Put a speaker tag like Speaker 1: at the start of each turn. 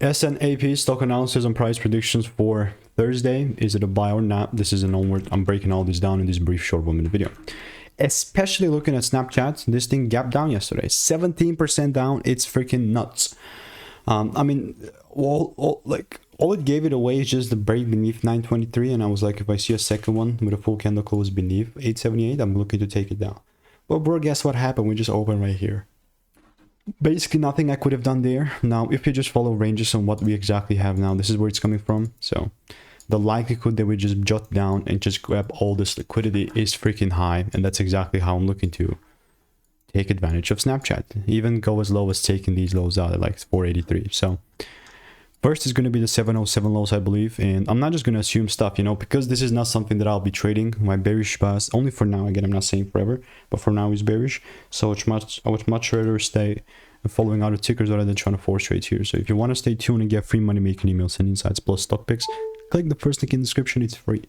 Speaker 1: S&AP stock analysis and price predictions for Thursday. Is it a buy or not? This is an onward. I'm breaking all this down in this brief short 1 minute video. Especially looking at Snapchat, this thing gapped down yesterday, 17% down. It's freaking nuts. I mean, all it gave it away is just the break beneath 923, and I was like, if I see a second one with a full candle close beneath 878, I'm looking to take it down. But bro, guess what happened? We just opened right here. Basically nothing I could have done there. Now, if you just follow ranges on what we exactly have now, this is where it's coming from. So the likelihood that we just jot down and just grab all this liquidity is freaking high, and that's exactly how I'm looking to take advantage of Snapchat. Even go as low as taking these lows out at like 483. So first is going to be the 707 lows, I believe, and I'm not just going to assume stuff, you know, because this is not something that I'll be trading. My bearish bias, only for now, again, I'm not saying forever, but for now is bearish. So I would much rather stay following out the tickers rather than trying to force trades here. So if you want to stay tuned and get free money making emails and insights plus stock picks, click the first link in the description. It's free.